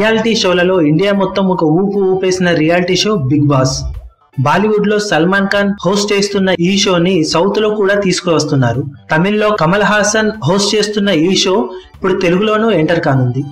Reality షోలలో India మొత్తం ఒక ఊపు ఊపేసిన reality show Bigg Boss. Bollywood లో సల్మాన్ ఖాన్ హోస్ట్ చేస్తున్న ఈ షోని సౌత్ లో కూడా తీసుకువస్తున్నారు. తమిళ్లో కమల్ హాసన్ హోస్ట్ చేస్తున్న ఈ షో ఇప్పుడు తెలుగులోనూ ఎంటర్ కానుంది.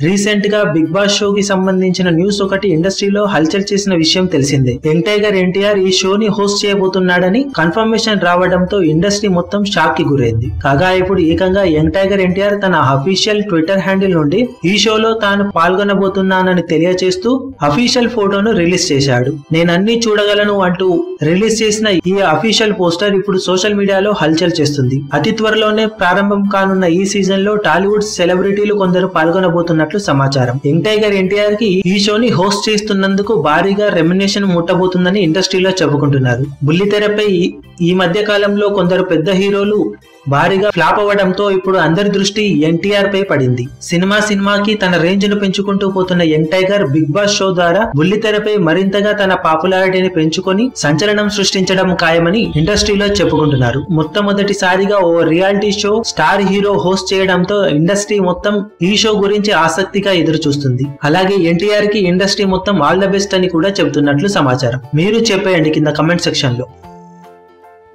రీసెంట్ గా బిగ్ బాస్ షో కి సంబంధించిన న్యూస్ ఒకటి ఇండస్ట్రీలో హల్చల్ చేసిన విషయం తెలిసిందే. యంగ్ టైగర్ ఎన్టీఆర్ ఈ షోని హోస్ట్ చేయబోతున్నాడని కన్ఫర్మేషన్ రావడంతో ఇండస్ట్రీ మొత్తం షాక్ కి గురైంది. కాగా ఇప్పుడు ఏకంగా యంగ్ టైగర్ ఎన్టీఆర్ తన అఫీషియల్ ట్విట్టర్ హ్యాండిల్ నుండి ఈ షోలో తాను పాల్గొనబోతున్నానని తెలియజేస్తూ అఫీషియల్ ఫోటోను రిలీజ్ చేశాడు. నేనన్నీ చూడగలను అంటూ రిలీజ్ చేసిన ఈ అఫీషియల్ పోస్టర్ ఇప్పుడు సోషల్ మీడియాలో హల్చల్ చేస్తుంది. అతి త్వరలోనే ప్రారంభం కానున్న ఈ సీజన్ లో టాలీవుడ్ సెలబ్రిటీలు కొందరు పాల్గొనబోతున్నట్లు సమాచారం. యంగ్ టైగర్ ఎన్టీఆర్ కి ఈ షోని హోస్ట్ చేస్తున్నందుకు భారీగా రెమ్యునరేషన్ ముట్టబోతుందని ఇండస్ట్రీలో చెప్పుకుంటున్నారు. బుల్లితెరపై ఈ మధ్య కాలంలో కొందరు పెద్ద హీరోలు భారీగా ఫ్లాప్ అవ్వడంతో ఇప్పుడు అందరి దృష్టి ఎన్టీఆర్ పై పడింది. సినిమాకి తన రేంజ్ ను పెంచుకుంటూ పోతున్న young tiger big boss show ద్వారా బుల్లితెరపై మరింతగా తన పాపులారిటీని పెంచుకొని సంచలనం సృష్టించడం ఖాయమని ఇండస్ట్రీలో చెప్పుకుంటున్నారు. మొట్టమొదటిసారిగా ఓ reality show star hero host చేయడంతో ఇండస్ట్రీ మొత్తం ఈ షో గురించి ఆసక్తిగా ఎదురు చూస్తుంది. అలాగే ఎన్టీఆర్ కి ఇండస్ట్రీ మొత్తం ఆల్ ద బెస్ట్ అని కూడా చెబుతున్నట్లు సమాచారం. మీరు చెప్పేయండి కింద కమెంట్ సెక్షన్ లో.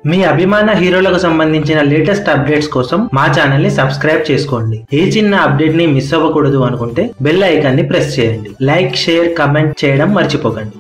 మీ అభిమాన హీరోలకు సంబంధించిన లేటెస్ట్ అప్డేట్స్ కోసం మా ఛానల్ ని సబ్స్క్రైబ్ చేసుకోండి. ఏ చిన్న అప్డేట్ ని మిస్ అవ్వకూడదు అనుకుంటే బెల్ ఐకాన్ ని ప్రెస్ చేయండి. లైక్, షేర్, కమెంట్ చేయడం మర్చిపోకండి.